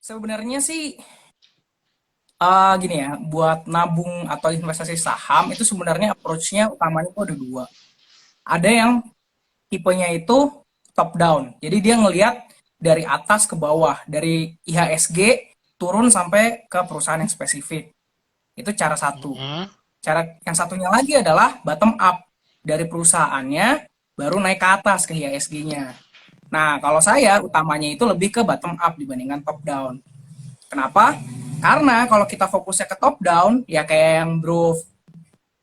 Sebenarnya sih gini ya, buat nabung atau investasi saham itu sebenarnya approach-nya utamanya itu ada dua. Ada yang tipenya itu top down. Jadi dia ngelihat dari atas ke bawah, dari IHSG turun sampai ke perusahaan yang spesifik. Itu cara satu. Mhm. Cara yang satunya lagi adalah bottom up. Dari perusahaannya baru naik ke atas ke IHSG-nya. Nah, kalau saya utamanya itu lebih ke bottom up dibandingkan top down. Kenapa? Karena kalau kita fokusnya ke top down, ya kayak yang bro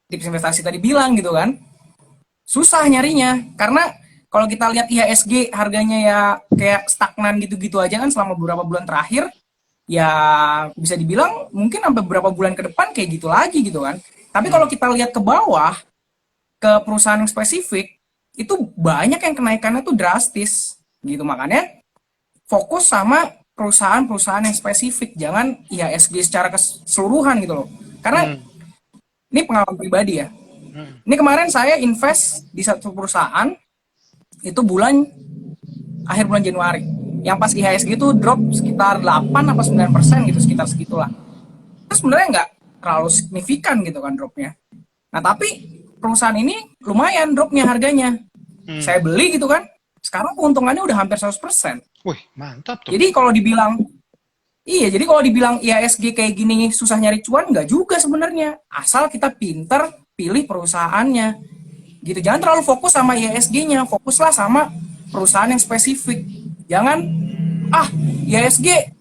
tips investasi tadi bilang gitu kan, susah nyarinya. Karena kalau kita lihat IHSG harganya ya kayak stagnan gitu-gitu aja kan selama beberapa bulan terakhir, ya bisa dibilang mungkin sampai beberapa bulan ke depan kayak gitu lagi gitu kan. Tapi kalau Hmm. kita lihat ke bawah, ke perusahaan yang spesifik, itu banyak yang kenaikannya tuh drastis gitu. Makanya fokus sama perusahaan-perusahaan yang spesifik, jangan IHSG secara keseluruhan gitu loh. Karena Hmm. ini pengalaman pribadi ya. Hmm. Ini kemarin saya invest di satu perusahaan itu akhir bulan Januari. Yang pas IHSG itu drop sekitar 8 apa 9% gitu, sekitar segitulah. Itu sebenarnya nggak terlalu signifikan gitu kan dropnya. Nah tapi perusahaan ini lumayan dropnya harganya. Hmm. Saya beli gitu kan, sekarang keuntungannya udah hampir 100%. Wih, mantap tuh. Jadi kalau dibilang Iya, jadi kalau dibilang IHSG kayak gini susah nyari cuan, nggak juga sebenarnya. Asal kita pinter pilih perusahaannya. Gitu. Jangan terlalu fokus sama IHSG-nya, fokuslah sama perusahaan yang spesifik. Jangan, ah IHSG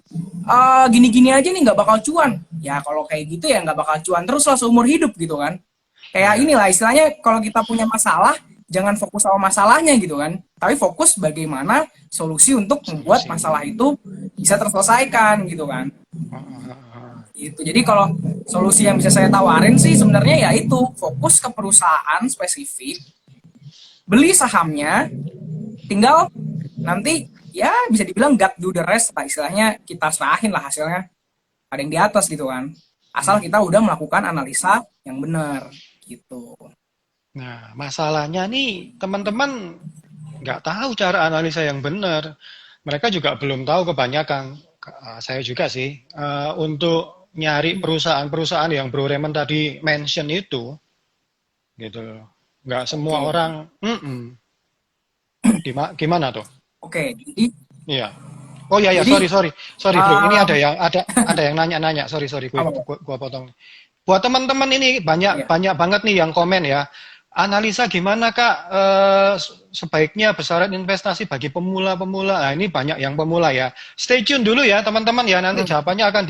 gini-gini aja nih nggak bakal cuan. Ya kalau kayak gitu ya nggak bakal cuan terus lah seumur hidup gitu kan. Kayak Ya. inilah istilahnya kalau kita punya masalah, jangan fokus sama masalahnya gitu kan. Tapi fokus bagaimana solusi untuk membuat Solusi. masalah itu bisa terselesaikan gitu kan. Ah, ah, ah. Gitu. Jadi kalau solusi yang bisa saya tawarin sih sebenarnya ya itu fokus ke perusahaan spesifik, beli sahamnya, tinggal nanti ya bisa dibilang God do the rest lah istilahnya kita serahin lah hasilnya ada yang di atas gitu kan. Asal Hmm. kita udah melakukan analisa yang benar gitu. Nah, masalahnya nih teman-teman nggak tahu cara analisa yang benar. Mereka juga belum tahu kebanyakan. Saya juga sih untuk nyari perusahaan-perusahaan yang Bro Raymond tadi mention itu, gitu loh. Nggak semua Oke. orang. Gimana tuh? Oke, jadi Iya. Oh iya ya, jadi sorry sorry sorry bro. Ini um, ada yang nanya-nanya. Sorry sorry, apa Pak? gua potong. Buat teman-teman ini banyak Ya. banyak banget nih yang komen ya. Analisa gimana Kak sebaiknya besaran investasi bagi pemula-pemula. Nah, ini banyak yang pemula ya. Stay tune dulu ya teman-teman ya. Nanti Hmm. jawabannya akan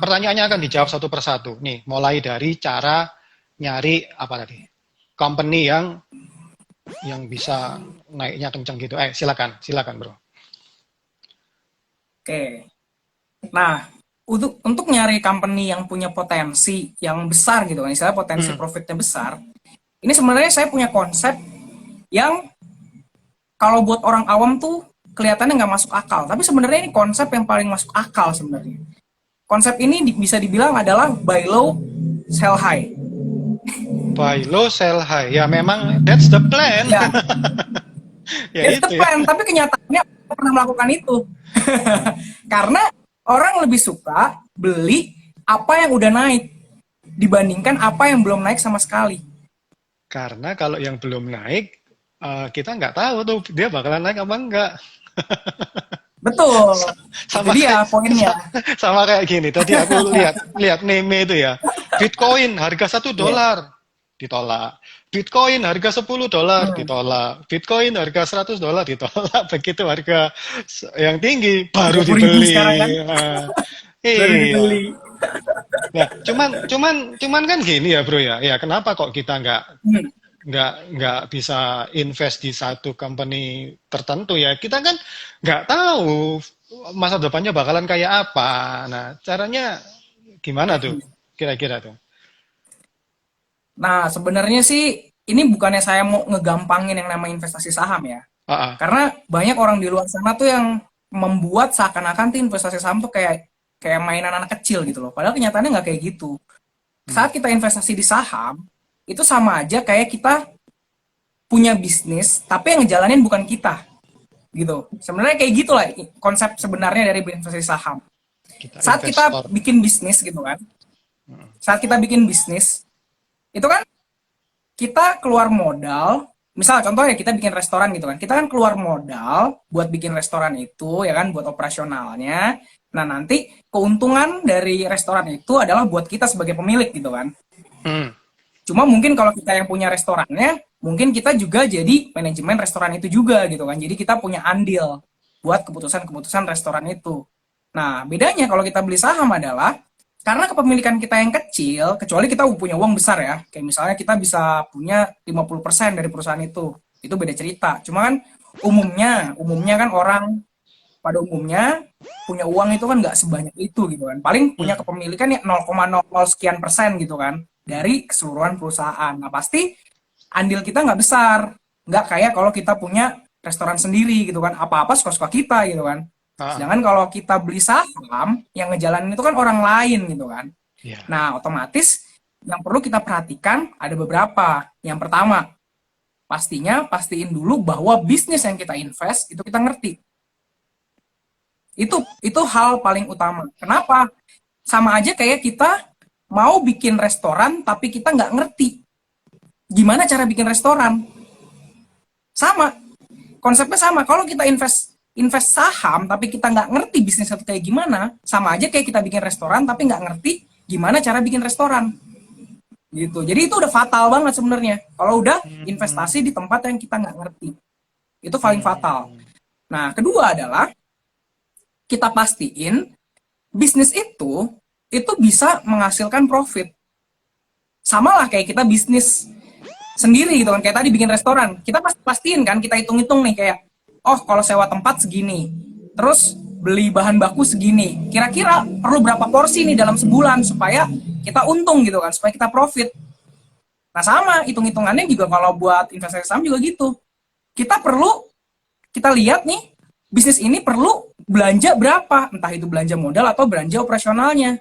pertanyaannya akan dijawab satu persatu. Nih, mulai dari cara nyari apa tadi? Company yang bisa naiknya kenceng gitu. Silakan, silakan, Bro. Oke. Nah, untuk nyari company yang punya potensi yang besar gitu kan, misalnya potensi Hmm. profitnya besar, ini sebenarnya saya punya konsep yang kalau buat orang awam tuh kelihatannya nggak masuk akal, tapi sebenarnya ini konsep yang paling masuk akal sebenarnya. Konsep ini bisa dibilang adalah buy low, sell high. Buy low, sell high. Ya memang that's the plan. Ya, Ya that's the itu ya. plan, tapi kenyataannya aku pernah melakukan itu. Karena orang lebih suka beli apa yang udah naik dibandingkan apa yang belum naik sama sekali. Karena kalau yang belum naik, kita nggak tahu tuh dia bakalan naik apa enggak. Betul. Itu Sama kayak dia poinnya. sama kayak gini. Tadi aku lihat lihat meme itu ya. Bitcoin harga satu Iya. dolar ditolak. Bitcoin harga $10 Hmm, ditolak. Bitcoin harga $100 ditolak. Begitu harga yang tinggi baru 30.000 dibeli. sekarang kan baru Iya. dibeli. Nah, cuman kan gini ya, Bro ya. Ya, kenapa kok kita Hmm. nggak bisa invest di satu company tertentu ya? Kita kan nggak tahu masa depannya bakalan kayak apa. Nah, caranya gimana tuh? Kira-kira tuh. Nah, sebenarnya sih ini bukannya saya mau ngegampangin yang namanya investasi saham ya. Ah, ah. Karena banyak orang di luar sana tuh yang membuat seakan-akan tuh investasi saham tuh kayak kayak mainan anak kecil gitu loh. Padahal kenyataannya nggak kayak gitu. Hmm. Saat kita investasi di saham, itu sama aja kayak kita punya bisnis, tapi yang ngejalanin bukan kita. gitu. Sebenarnya kayak gitulah konsep sebenarnya dari berinvestasi saham. Kita Saat kita investor. bikin bisnis gitu kan, saat kita bikin bisnis itu kan kita keluar modal, misal contohnya kita bikin restoran gitu kan, kita kan keluar modal buat bikin restoran itu ya kan, buat operasionalnya. Nah nanti keuntungan dari restoran itu adalah buat kita sebagai pemilik gitu kan. Hmm. Cuma mungkin kalau kita yang punya restorannya, mungkin kita juga jadi manajemen restoran itu juga gitu kan. Jadi kita punya andil buat keputusan-keputusan restoran itu. Nah, bedanya kalau kita beli saham adalah karena kepemilikan kita yang kecil, kecuali kita punya uang besar ya. Kayak misalnya kita bisa punya 50% dari perusahaan itu. Itu beda cerita. Cuma kan umumnya kan orang pada umumnya punya uang itu kan nggak sebanyak itu gitu kan. Paling punya Hmm. kepemilikan ya 0,00 sekian persen gitu kan dari keseluruhan perusahaan. Nah pasti andil kita nggak besar, nggak kayak kalau kita punya restoran sendiri gitu kan. Apa-apa suka-suka kita gitu kan. Ah, Sedangkan kalau kita beli saham, yang ngejalanin itu kan orang lain gitu kan. ya. Nah otomatis yang perlu kita perhatikan ada beberapa. Yang pertama, pastinya pastiin dulu bahwa bisnis yang kita invest itu kita ngerti. Itu hal paling utama. Kenapa? Sama aja kayak kita mau bikin restoran tapi kita nggak ngerti gimana cara bikin restoran. Sama, konsepnya sama. Kalau kita invest invest saham tapi kita nggak ngerti bisnis itu kayak gimana, sama aja kayak kita bikin restoran tapi nggak ngerti gimana cara bikin restoran. Gitu. Jadi itu udah fatal banget sebenarnya. Kalau udah investasi di Hmm. tempat yang kita nggak ngerti, itu paling fatal. Hmm. Nah, kedua adalah kita pastiin bisnis itu bisa menghasilkan profit. Sama lah kayak kita bisnis sendiri gitu kan, kayak tadi bikin restoran, kita pastiin kan, kita hitung-hitung nih kayak, oh kalau sewa tempat segini, terus beli bahan baku segini, kira-kira perlu berapa porsi nih dalam sebulan supaya kita untung gitu kan, supaya kita profit. Nah sama hitung-hitungannya juga kalau buat investasi saham juga gitu, kita lihat nih bisnis ini perlu belanja berapa, entah itu belanja modal atau belanja operasionalnya,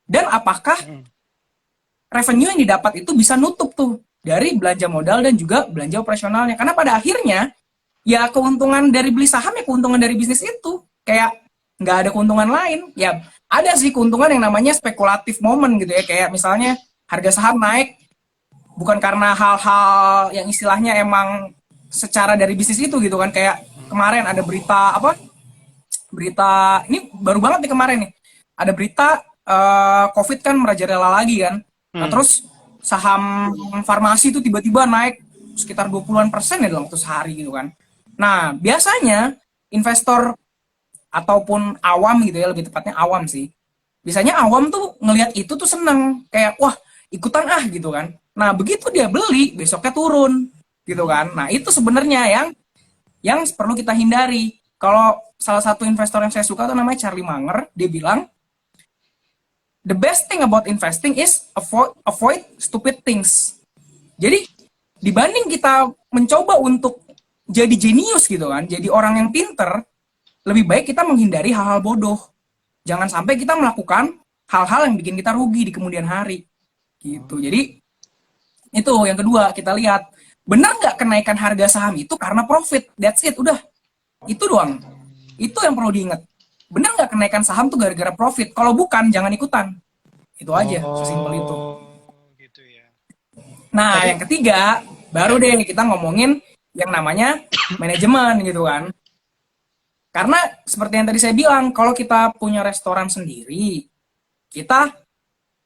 dan apakah Hmm. revenue yang didapat itu bisa nutup tuh dari belanja modal dan juga belanja operasionalnya. Karena pada akhirnya ya keuntungan dari beli saham ya keuntungan dari bisnis itu. Kayak nggak ada keuntungan lain. Ya ada sih keuntungan yang namanya spekulatif moment gitu ya. Kayak misalnya harga saham naik bukan karena hal-hal yang istilahnya emang secara dari bisnis itu gitu kan. Kayak kemarin ada berita apa? Berita ini baru banget nih kemarin nih. Ada berita COVID kan merajalela lagi kan. Nah, Hmm. terus saham farmasi itu tiba-tiba naik sekitar 20-an% ya dalam waktu sehari gitu kan. Nah, biasanya investor ataupun awam gitu ya, lebih tepatnya awam sih. Biasanya awam tuh ngelihat itu tuh seneng, kayak wah ikutan ah gitu kan. Nah, begitu dia beli, besoknya turun gitu kan. Nah, itu sebenarnya yang perlu kita hindari. Kalau salah satu investor yang saya suka tuh namanya Charlie Munger, dia bilang the best thing about investing is avoid stupid things. Jadi dibanding kita mencoba untuk jadi jenius gitu kan, jadi orang yang pinter, lebih baik kita menghindari hal-hal bodoh. Jangan sampai kita melakukan hal-hal yang bikin kita rugi di kemudian hari. Gitu. Jadi itu yang kedua kita lihat benar nggak kenaikan harga saham itu karena profit. That's it, udah itu doang. Itu yang perlu diingat. Benar nggak kenaikan saham tuh gara-gara profit? Kalau bukan, jangan ikutan. Itu aja, sesimpel itu. Oh, gitu ya. Nah, yang Tapi ketiga, baru ya. deh kita ngomongin yang namanya manajemen gitu kan. Karena seperti yang tadi saya bilang, kalau kita punya restoran sendiri, kita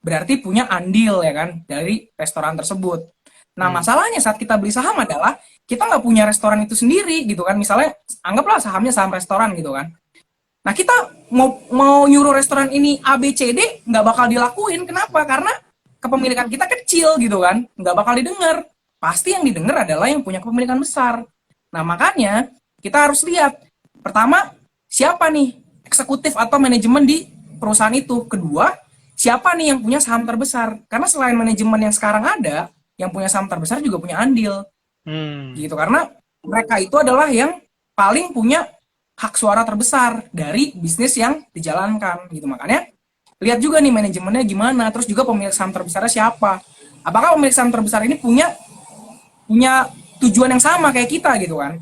berarti punya andil ya kan dari restoran tersebut. Nah, Hmm. masalahnya saat kita beli saham adalah kita nggak punya restoran itu sendiri gitu kan. Misalnya anggaplah sahamnya saham restoran gitu kan. Nah, kita mau nyuruh restoran ini A B C D nggak bakal dilakuin. Kenapa? Karena kepemilikan kita kecil gitu kan, nggak bakal didengar. Pasti yang didengar adalah yang punya kepemilikan besar. Nah, makanya kita harus lihat pertama siapa nih eksekutif atau manajemen di perusahaan itu. Kedua, siapa nih yang punya saham terbesar. Karena selain manajemen yang sekarang ada, yang punya saham terbesar juga punya andil Hmm. gitu. Karena mereka itu adalah yang paling punya hak suara terbesar dari bisnis yang dijalankan gitu. Makanya lihat juga nih manajemennya gimana, terus juga pemilik saham terbesarnya siapa. Apakah pemilik saham terbesar ini punya punya tujuan yang sama kayak kita gitu kan.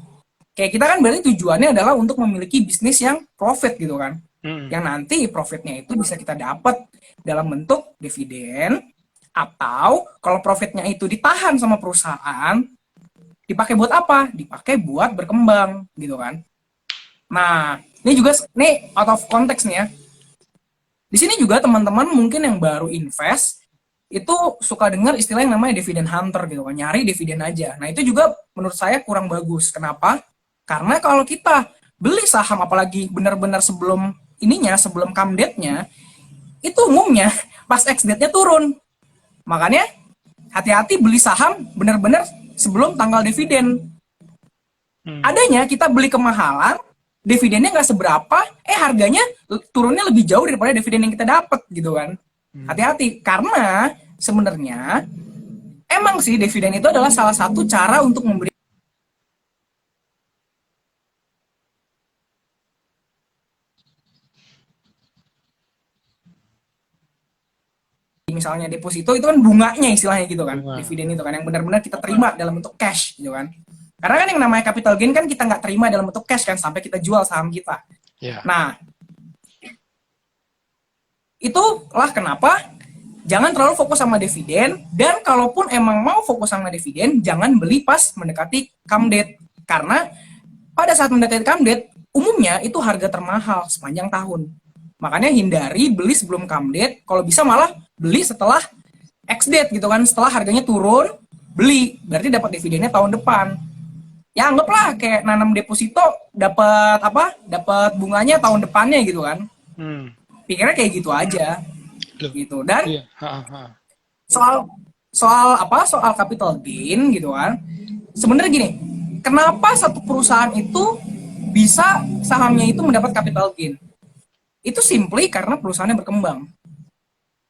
Kayak kita kan berarti tujuannya adalah untuk memiliki bisnis yang profit gitu kan. Yang nanti profitnya itu bisa kita dapat dalam bentuk dividen, atau kalau profitnya itu ditahan sama perusahaan, dipakai buat apa? Dipakai buat berkembang gitu kan. Nah, ini juga nih out of context nih ya. Di sini juga teman-teman mungkin yang baru invest itu suka dengar istilah yang namanya dividen hunter gitu kan, nyari dividen aja. Nah, itu juga menurut saya kurang bagus. Kenapa? Karena kalau kita beli saham apalagi benar-benar sebelum ininya, sebelum come date-nya, itu umumnya pas ex date-nya turun. Makanya hati-hati beli saham benar-benar sebelum tanggal dividen. Adanya kita beli kemahalan, dividennya nggak seberapa, harganya turunnya lebih jauh daripada dividen yang kita dapat gitu kan. Hati-hati, karena sebenarnya emang sih dividen itu adalah salah satu cara untuk memberi misalnya deposito itu kan bunganya istilahnya gitu kan, Bunga. dividen itu kan yang benar-benar kita terima dalam bentuk cash gitu kan. Karena kan yang namanya capital gain kan kita nggak terima dalam bentuk cash kan sampai kita jual saham kita. Ya. Nah, itulah kenapa jangan terlalu fokus sama dividen, dan kalaupun emang mau fokus sama dividen, jangan beli pas mendekati come date. Karena pada saat mendekati come date, umumnya itu harga termahal sepanjang tahun. Makanya hindari beli sebelum come date, kalau bisa malah beli setelah ex date gitu kan, setelah harganya turun, beli, berarti dapat dividennya tahun depan. Ya anggaplah kayak nanam deposito dapat apa? Dapat bunganya tahun depannya gitu kan. Pikirnya kayak gitu aja. Loh, Gitu. Dan iya. soal soal capital gain gitu kan. Sebenarnya gini, kenapa satu perusahaan itu bisa sahamnya itu mendapat capital gain? Itu simply karena perusahaannya berkembang.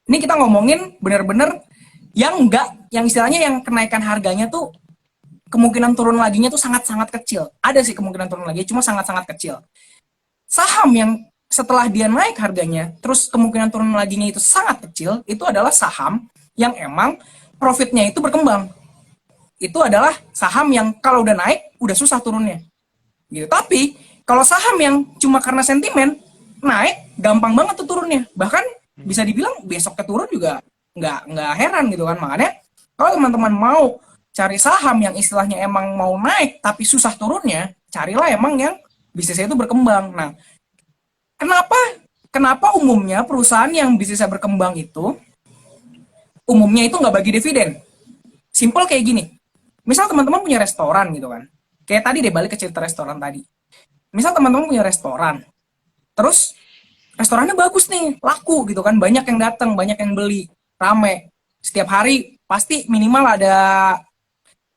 Ini kita ngomongin benar-benar yang enggak, yang istilahnya yang kenaikan harganya tuh kemungkinan turun laginya tuh sangat-sangat kecil. Ada sih kemungkinan turun lagi, cuma sangat-sangat kecil. Saham yang setelah dia naik harganya, terus kemungkinan turun laginya itu sangat kecil, itu adalah saham yang emang profitnya itu berkembang. Itu adalah saham yang kalau udah naik, udah susah turunnya. Gitu. Tapi, kalau saham yang cuma karena sentimen, naik, gampang banget tuh turunnya. Bahkan bisa dibilang besoknya turun juga nggak heran gitu kan. Makanya, kalau teman-teman mau cari saham yang istilahnya emang mau naik, tapi susah turunnya, carilah emang yang bisnisnya itu berkembang. Nah, Kenapa umumnya perusahaan yang bisnisnya berkembang itu umumnya itu nggak bagi dividen? Simple kayak gini. Misal teman-teman punya restoran gitu kan. Kayak tadi deh balik ke cerita restoran tadi. Misal teman-teman punya restoran. Terus restorannya bagus nih, laku gitu kan. Banyak yang datang, banyak yang beli, rame. Setiap hari pasti minimal ada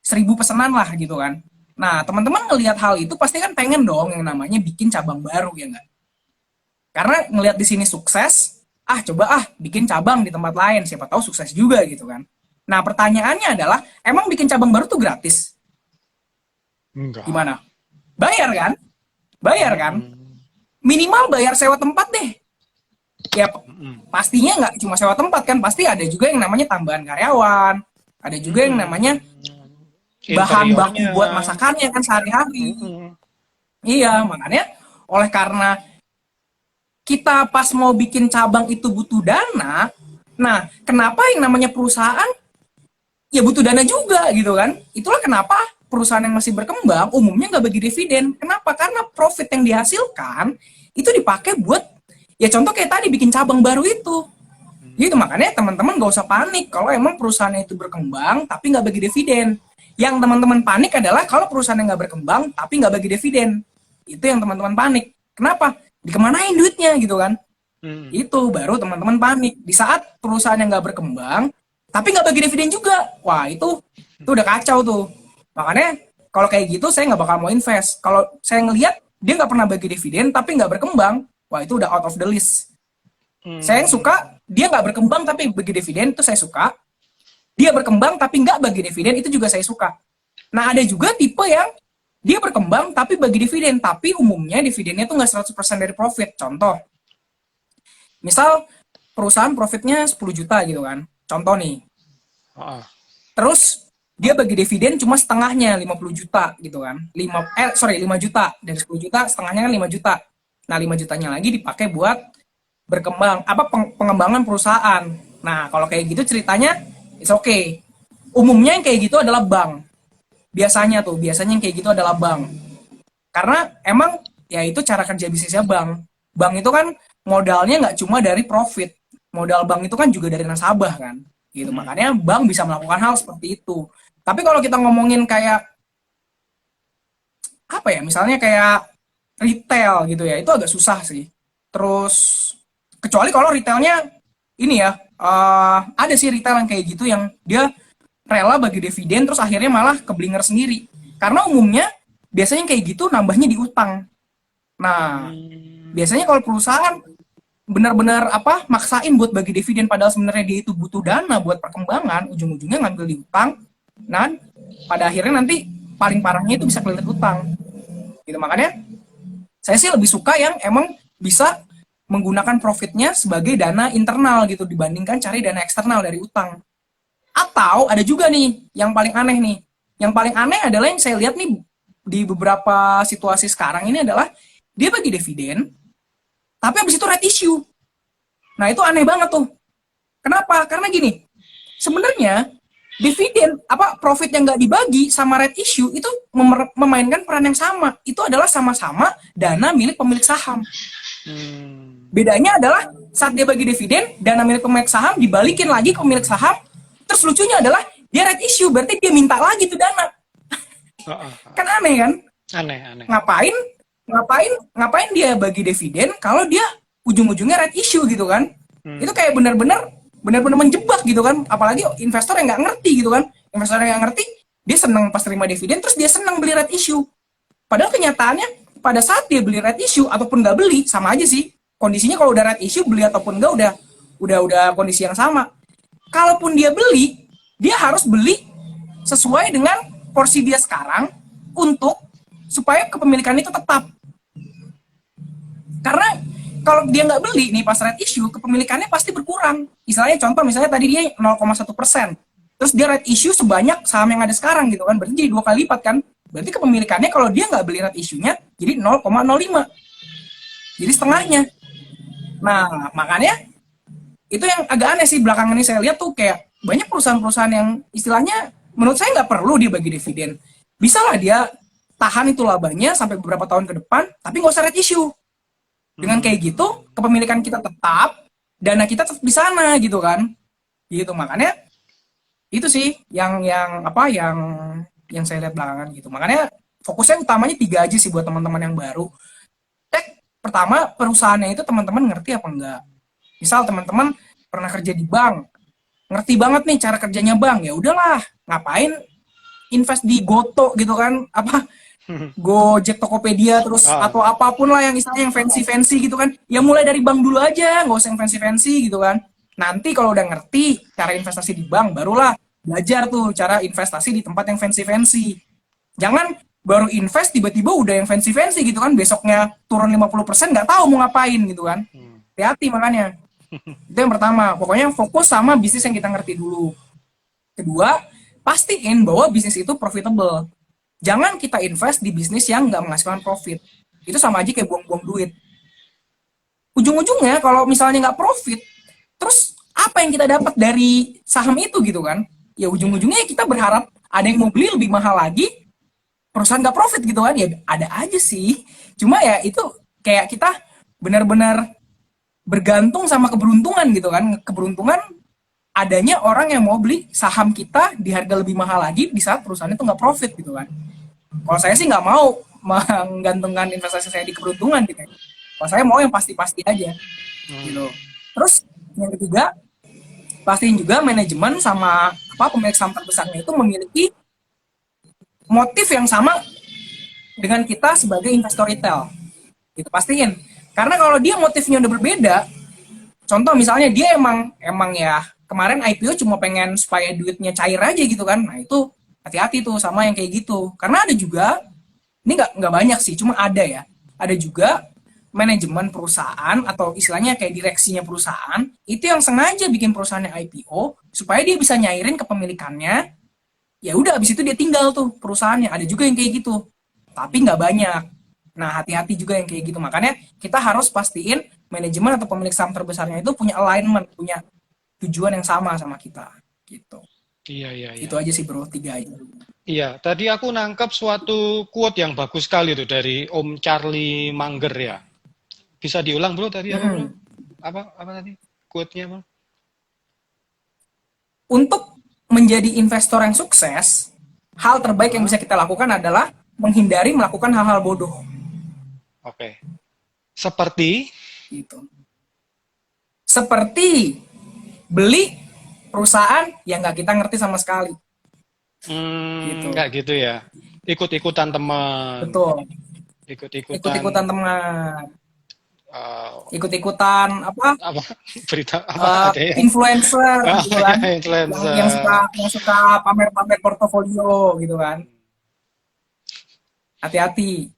1.000 pesanan lah gitu kan. Nah, teman-teman ngelihat hal itu pasti kan pengen dong yang namanya bikin cabang baru ya nggak? Karena ngelihat di sini sukses, coba bikin cabang di tempat lain, siapa tahu sukses juga gitu kan. Nah, pertanyaannya adalah, emang bikin cabang baru tuh gratis? Enggak. Gimana? Bayar kan? Bayar kan? Minimal bayar sewa tempat deh. Ya, pastinya nggak cuma sewa tempat kan, pasti ada juga yang namanya tambahan karyawan, ada juga yang namanya bahan baku buat masakannya kan sehari-hari. Iya, makanya oleh karena kita pas mau bikin cabang itu butuh dana, nah kenapa yang namanya perusahaan ya butuh dana juga gitu kan. Itulah kenapa perusahaan yang masih berkembang umumnya nggak bagi dividen. Kenapa? Karena profit yang dihasilkan itu dipakai buat, ya contoh kayak tadi bikin cabang baru itu. Gitu, makanya teman-teman nggak usah panik kalau emang perusahaannya itu berkembang tapi nggak bagi dividen. Yang teman-teman panik adalah kalau perusahaan yang nggak berkembang tapi nggak bagi dividen. Itu yang teman-teman panik. Kenapa? Dikemanain duitnya gitu kan. Itu baru teman-teman panik. Di saat perusahaan yang nggak berkembang tapi nggak bagi dividen juga, wah itu udah kacau tuh. Makanya kalau kayak gitu saya nggak bakal mau invest. Kalau saya ngelihat dia nggak pernah bagi dividen tapi nggak berkembang, wah itu udah out of the list. Saya yang suka dia nggak berkembang tapi bagi dividen, itu saya suka. Dia berkembang tapi nggak bagi dividen, itu juga saya suka. Nah, ada juga tipe yang dia berkembang tapi bagi dividen, tapi umumnya dividennya tuh nggak 100% dari profit. Contoh, misal perusahaan profitnya 10 juta gitu kan, contoh nih. Terus dia bagi dividen cuma setengahnya 50 juta gitu kan. 5 juta. Dari 10 juta setengahnya kan 5 juta. Nah, 5 jutanya lagi dipakai buat berkembang pengembangan perusahaan. Nah, kalau kayak gitu ceritanya it's okay. Umumnya yang kayak gitu adalah bank. Biasanya yang kayak gitu adalah bank. Karena emang ya itu cara kerja bisnisnya bank. Bank itu kan modalnya nggak cuma dari profit. Modal bank itu kan juga dari nasabah kan. Gitu. Makanya bank bisa melakukan hal seperti itu. Tapi kalau kita ngomongin kayak apa ya, misalnya kayak retail gitu ya, itu agak susah sih. Terus kecuali kalau retailnya ini ya, ada sih retail yang kayak gitu yang dia rela bagi dividen terus akhirnya malah keblinger sendiri. Karena umumnya biasanya kayak gitu nambahnya di utang. Nah, biasanya kalau perusahaan benar-benar maksain buat bagi dividen padahal sebenarnya dia itu butuh dana buat perkembangan, ujung-ujungnya ngambil di utang, dan pada akhirnya nanti paling parahnya itu bisa kelilit utang. Gitu, makanya saya sih lebih suka yang emang bisa menggunakan profitnya sebagai dana internal gitu dibandingkan cari dana eksternal dari utang. Atau ada juga nih yang paling aneh nih. Yang paling aneh adalah yang saya lihat nih di beberapa situasi sekarang ini adalah dia bagi dividen tapi habis itu right issue. Nah, itu aneh banget tuh. Kenapa? Karena gini, sebenarnya dividen profit yang nggak dibagi sama right issue itu memainkan peran yang sama. Itu adalah sama-sama dana milik pemilik saham. Bedanya adalah saat dia bagi dividen, dana milik pemilik saham dibalikin lagi ke pemilik saham. Terus lucunya adalah dia right issue, berarti dia minta lagi tuh dana. Kan aneh kan? Aneh. Ngapain dia bagi dividen kalau dia ujung-ujungnya right issue gitu kan? Itu kayak benar-benar menjebak gitu kan? Apalagi investor yang nggak ngerti gitu kan? Investor yang nggak ngerti, dia senang pas terima dividen, terus dia senang beli right issue. Padahal kenyataannya pada saat dia beli right issue ataupun nggak beli sama aja sih. Kondisinya kalau udah right issue beli ataupun nggak udah kondisi yang sama. Kalaupun dia beli, dia harus beli sesuai dengan porsi dia sekarang untuk supaya kepemilikan itu tetap. Karena kalau dia nggak beli nih pas right issue, kepemilikannya pasti berkurang. Misalnya tadi dia 0,1%. Terus dia right issue sebanyak saham yang ada sekarang gitu kan. Berarti jadi 2 kali lipat kan. Berarti kepemilikannya kalau dia nggak beli right issue-nya jadi 0,05. Jadi setengahnya. Nah, makanya itu yang agak aneh sih belakangan ini saya lihat tuh kayak banyak perusahaan-perusahaan yang istilahnya menurut saya nggak perlu dia bagi dividen. Bisa lah dia tahan itu labanya sampai beberapa tahun ke depan, tapi nggak usah right issue. Dengan kayak gitu, kepemilikan kita tetap, dana kita tetap di sana gitu kan. Gitu, makanya itu sih yang saya lihat belakangan gitu. Makanya fokusnya utamanya 3 aja sih buat teman-teman yang baru. Cek pertama perusahaannya itu teman-teman ngerti apa enggak. Misal teman-teman pernah kerja di bank, ngerti banget nih cara kerjanya bank, ya udahlah, ngapain invest di Goto gitu kan, Gojek, Tokopedia, terus atau apapun lah yang istilahnya yang fancy gitu kan. Ya mulai dari bank dulu aja, nggak usah yang fancy gitu kan. Nanti kalau udah ngerti cara investasi di bank, barulah belajar tuh cara investasi di tempat yang fancy. Jangan baru invest tiba-tiba udah yang fancy gitu kan, besoknya turun 50% nggak tahu mau ngapain gitu kan. Hati-hati makanya. Itu yang pertama, pokoknya fokus sama bisnis yang kita ngerti dulu. Kedua, pastiin bahwa bisnis itu profitable. Jangan kita invest di bisnis yang nggak menghasilkan profit. Itu sama aja kayak buang-buang duit. Ujung-ujungnya kalau misalnya nggak profit, terus apa yang kita dapat dari saham itu gitu kan? Ya ujung-ujungnya kita berharap ada yang mau beli lebih mahal lagi, perusahaan nggak profit gitu kan? Ya ada aja sih. Cuma ya itu kayak kita benar-benar bergantung sama keberuntungan gitu kan. Keberuntungan adanya orang yang mau beli saham kita di harga lebih mahal lagi di saat perusahaan itu nggak profit gitu kan. Kalau saya sih nggak mau menggantungkan investasi saya di keberuntungan gitu. Kalau saya mau yang pasti-pasti aja gitu. Terus yang ketiga, pastiin juga manajemen sama pemilik saham terbesarnya itu memiliki motif yang sama dengan kita sebagai investor retail. Gitu, pastiin. Karena kalau dia motifnya udah berbeda, contoh misalnya dia emang ya kemarin IPO cuma pengen supaya duitnya cair aja gitu kan. Nah, itu hati-hati tuh sama yang kayak gitu. Karena ada juga, ini nggak banyak sih, cuma ada ya. Ada juga manajemen perusahaan atau istilahnya kayak direksinya perusahaan, itu yang sengaja bikin perusahaannya IPO supaya dia bisa nyairin kepemilikannya ya udah abis itu dia tinggal tuh perusahaannya. Ada juga yang kayak gitu, tapi nggak banyak. Nah, hati-hati juga yang kayak gitu. Makanya kita harus pastiin manajemen atau pemilik saham terbesarnya itu punya alignment, punya tujuan yang sama sama kita. Gitu. Iya, iya, iya. Itu aja sih bro, 3 aja. Iya, tadi aku nangkap suatu quote yang bagus sekali tuh dari Om Charlie Munger ya. Bisa diulang bro tadi apa bro? Mm-mm. Apa tadi quote-nya bro? Untuk menjadi investor yang sukses, hal terbaik yang Ah, bisa kita lakukan adalah menghindari melakukan hal-hal bodoh. oke. Seperti, Gitu. Seperti beli perusahaan yang nggak kita ngerti sama sekali. Gitu. nggak gitu ya. Ikut-ikutan teman, Betul. ikut-ikutan Ikut-ikutan teman, eh, ikut-ikutan apa apa berita apa ada ya? influencer Ah, gitu ya, kan, yang suka influencer. pamer-pamer portofolio gitu kan. Hati-hati.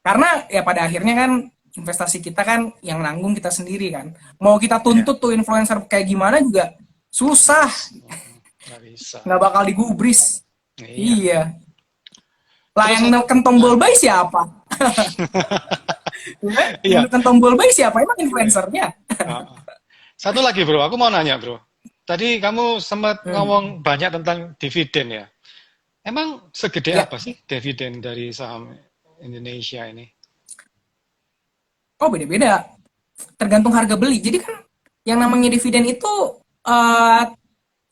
Karena ya pada akhirnya kan investasi kita kan yang nanggung kita sendiri kan. Mau kita Ya, tuntut tuh influencer kayak gimana juga susah, nggak bisa. nggak bakal digubris. Iya. Iya. Lah Terus yang satu, neken tombol buy siapa? Yang iya. neken tombol buy siapa? Emang influencernya? Ah, ah. Satu lagi bro, aku mau nanya bro. Tadi kamu sempat Hmm. ngomong banyak tentang dividen ya. Emang segede Ya, apa sih dividen dari saham Indonesia ini? oh beda-beda. Tergantung harga beli. Jadi kan yang namanya dividen eh,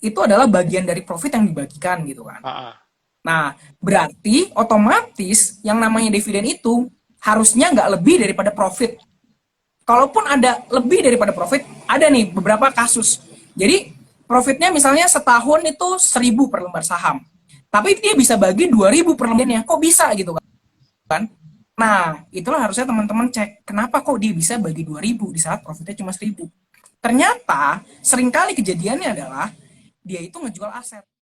itu adalah bagian dari profit yang dibagikan gitu kan. Ah, ah. Nah, berarti otomatis yang namanya dividen itu harusnya nggak lebih daripada profit. Kalaupun ada lebih daripada profit, ada nih beberapa kasus. Jadi profitnya misalnya setahun itu 1.000 per lembar saham. Tapi dia bisa bagi 2.000 per lembarnya. Kok bisa gitu kan? Nah, itulah harusnya teman-teman cek. Kenapa kok dia bisa bagi 2.000 di saat profitnya cuma 1.000? Ternyata seringkali kejadiannya adalah dia itu ngejual aset.